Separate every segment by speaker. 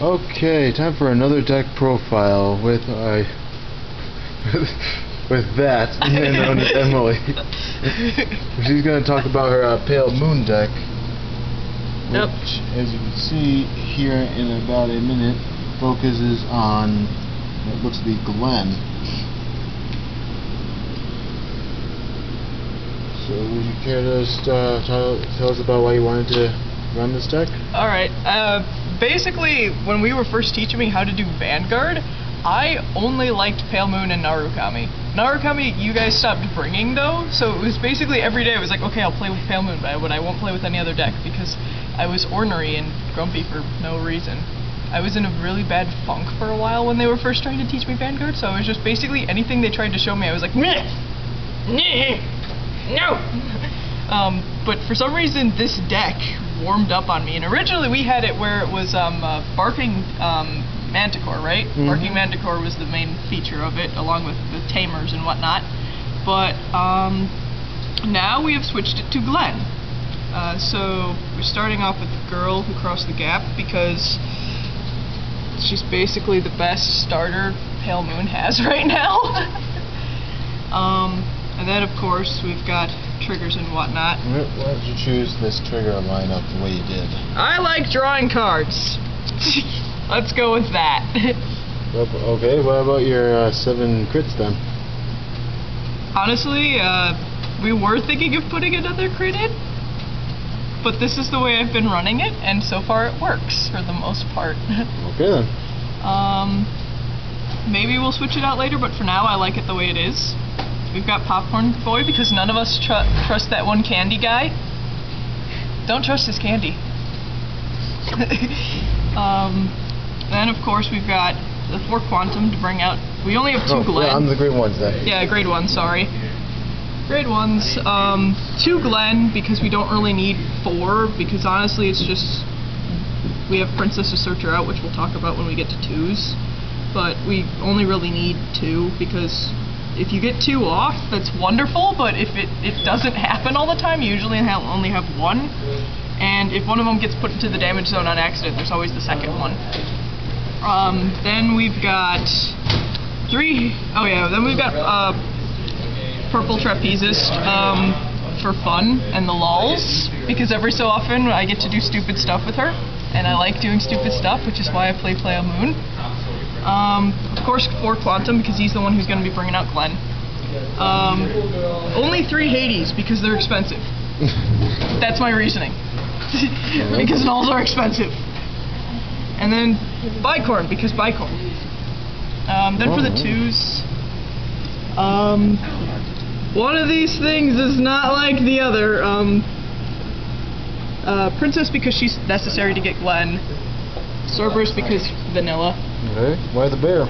Speaker 1: Okay, time for another deck profile with with that, known as Emily. She's going to talk about her Pale Moon deck, which, as you can see here in about a minute, focuses on what looks to be Glenn. So would you care to just, tell us about why you wanted to run this deck?
Speaker 2: Alright, basically when we were first teaching me how to do Vanguard, I only liked Pale Moon and Narukami. Narukami you guys stopped bringing though, so it was basically every day I was like, okay, I'll play with Pale Moon, but I won't play with any other deck because I was ornery and grumpy for no reason. I was in a really bad funk for a while when they were first trying to teach me Vanguard, so I was just basically anything they tried to show me I was like, meh, nah, no! But for some reason this deck warmed up on me, and originally we had it where it was Barking Manticore, right? Mm-hmm. Barking Manticore was the main feature of it, along with the Tamers and whatnot. But now we have switched it to Glenn. So we're starting off with the girl who crossed the gap because she's basically the best starter Pale Moon has right now. And then of course we've got triggers and whatnot.
Speaker 1: Why did you choose this trigger lineup the way you did?
Speaker 2: I like drawing cards. Let's go with that.
Speaker 1: Okay, what about your 7 crits then?
Speaker 2: Honestly, we were thinking of putting another crit in, but this is the way I've been running it, and so far it works for the most part.
Speaker 1: Okay then.
Speaker 2: Maybe we'll switch it out later, but for now I like it the way it is. We've got Popcorn Boy because none of us trust that one candy guy. Don't trust his candy. Then of course we've got the 4 Quantum to bring out. We only have 2 Glenn.
Speaker 1: Yeah, I'm the grade 1s then.
Speaker 2: Yeah, grade 1, sorry. Grade 1s. 2 Glenn because we don't really need 4 because honestly it's just we have Princess to search her out, which we'll talk about when we get to 2s. But we only really need 2 because if you get 2 off, that's wonderful, but if it doesn't happen all the time, you usually only have 1. And if one of them gets put into the damage zone on accident, there's always the second one. Then we've got 3... Oh yeah, then we've got Purple Trapezist for fun and the lulz, because every so often I get to do stupid stuff with her, and I like doing stupid stuff, which is why I play Pale Moon. Of course 4 Quantum because he's the one who's going to be bringing out Glenn. Only 3 Hades because they're expensive. That's my reasoning. Because nulls are expensive. And then Bicorn because Bicorn. Then for the 2s, one of these things is not like the other. Princess because she's necessary to get Glenn. Cerberus because vanilla.
Speaker 1: Okay, why the bear?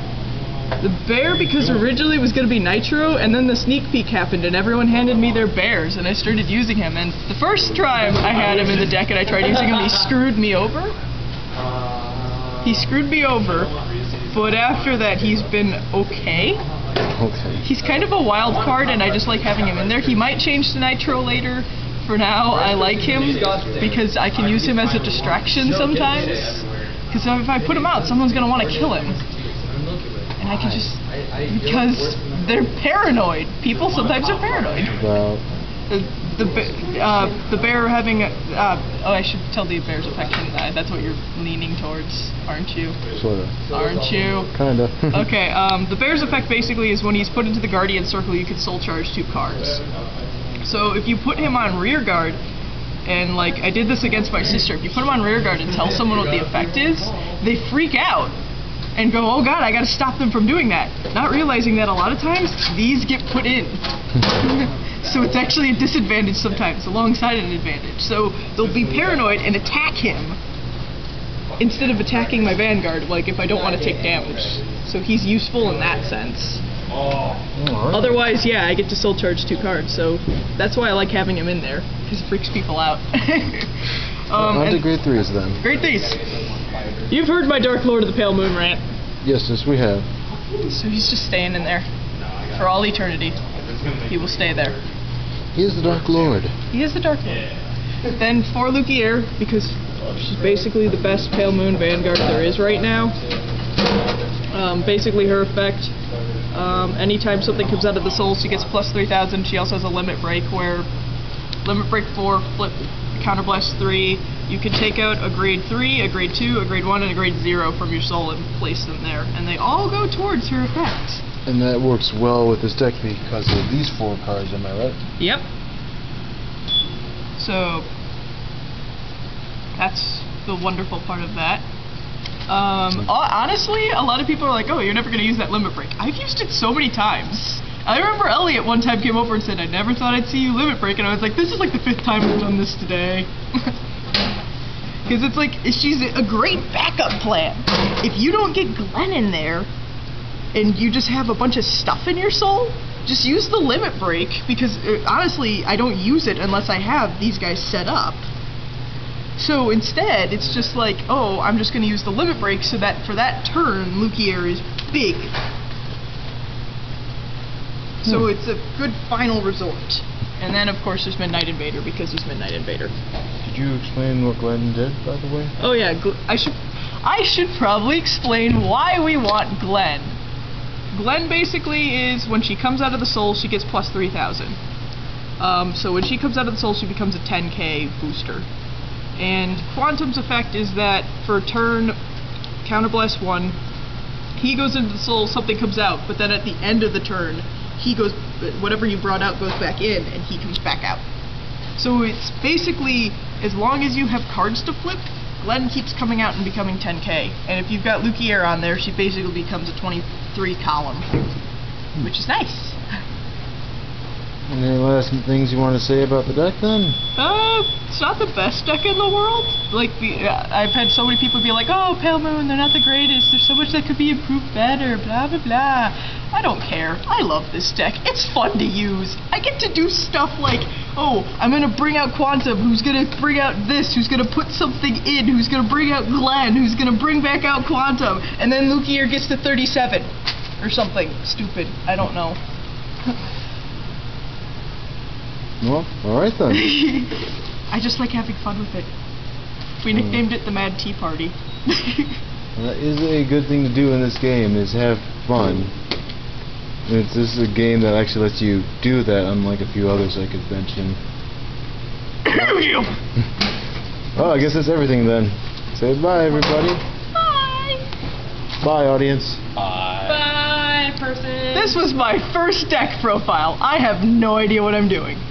Speaker 2: The bear because originally it was going to be Nitro, and then the sneak peek happened and everyone handed me their bears and I started using him, and the first time I had him in the deck and I tried using him, he screwed me over. He screwed me over, but after that he's been okay.
Speaker 1: Okay.
Speaker 2: He's kind of a wild card and I just like having him in there. He might change to Nitro later. For now, I like him because I can use him as a distraction sometimes. Because if I put him out, someone's going to want to kill him. And I can just... Because they're paranoid. People sometimes are paranoid.
Speaker 1: Well...
Speaker 2: The bear having... oh, I should tell the bear's effect. That's what you're leaning towards, aren't you?
Speaker 1: Sort of.
Speaker 2: Aren't you?
Speaker 1: Kinda.
Speaker 2: Okay, the bear's effect basically is when he's put into the Guardian Circle, you can soul charge 2 cards. So if you put him on rear guard, and like I did this against my sister, if you put him on rear guard and tell someone what the effect is, they freak out and go, oh god, I gotta stop them from doing that. Not realizing that a lot of times, these get put in. So it's actually a disadvantage sometimes, alongside an advantage. So they'll be paranoid and attack him, instead of attacking my Vanguard, like if I don't want to take damage. So he's useful in that sense. Otherwise, yeah, I get to soul charge 2 cards, so that's why I like having him in there, because it freaks people out.
Speaker 1: On to grade 3s then.
Speaker 2: Grade 3s. You've heard my Dark Lord of the Pale Moon rant.
Speaker 1: Yes, we have.
Speaker 2: So he's just staying in there for all eternity. He will stay there.
Speaker 1: He is the Dark Lord.
Speaker 2: He is the Dark Lord. Then 4 Lukier, because She's basically the best Pale Moon Vanguard there is right now. Basically her effect, anytime something comes out of the soul, she gets plus 3,000. She also has a limit break where limit break 4, flip, counterblast 3. You can take out a grade 3, a grade 2, a grade 1, and a grade 0 from your soul and place them there. And they all go towards her effect.
Speaker 1: And that works well with this deck because of these 4 cards, am I right?
Speaker 2: Yep. So, that's the wonderful part of that. Honestly, a lot of people are like, oh, you're never going to use that limit break. I've used it so many times. I remember Elliot one time came over and said, I never thought I'd see you limit break, and I was like, this is like the 5th time we've done this today. Because it's like, she's a great backup plan. If you don't get Glenn in there, and you just have a bunch of stuff in your soul, just use the limit break, because honestly, I don't use it unless I have these guys set up. So instead, it's just like, oh, I'm just going to use the limit break so that for that turn, Lukier is big. So it's a good final resort. And then, of course, there's Midnight Invader, because he's Midnight Invader.
Speaker 1: Did you explain what Glenn did, by the way?
Speaker 2: Oh yeah, I should probably explain why we want Glenn. Glenn basically is, when she comes out of the soul, she gets plus 3,000. So when she comes out of the soul, she becomes a 10k booster. And Quantum's effect is that for a turn, counterblast 1, he goes into the soul, something comes out, but then at the end of the turn, he goes, whatever you brought out goes back in, and he comes back out. So it's basically, as long as you have cards to flip, Glenn keeps coming out and becoming 10k. And if you've got Lukier on there, she basically becomes a 23 column, which is nice.
Speaker 1: Any last things you want to say about the deck, then?
Speaker 2: It's not the best deck in the world. Like, I've had so many people be like, oh, Pale Moon, they're not the greatest, there's so much that could be improved better, blah, blah, blah. I don't care. I love this deck. It's fun to use. I get to do stuff like, oh, I'm going to bring out Quantum, who's going to bring out this, who's going to put something in, who's going to bring out Glenn, who's going to bring back out Quantum, and then Lukier gets to 37. Or something stupid. I don't know.
Speaker 1: Well, alright then.
Speaker 2: I just like having fun with it. We nicknamed it the Mad Tea Party.
Speaker 1: That is a good thing to do in this game, is have fun. And this is a game that actually lets you do that, unlike a few others I could mention. Well, I guess that's everything then. Say bye, everybody.
Speaker 2: Bye.
Speaker 1: Bye, audience.
Speaker 3: Bye.
Speaker 2: Bye, person. This was my first deck profile. I have no idea what I'm doing.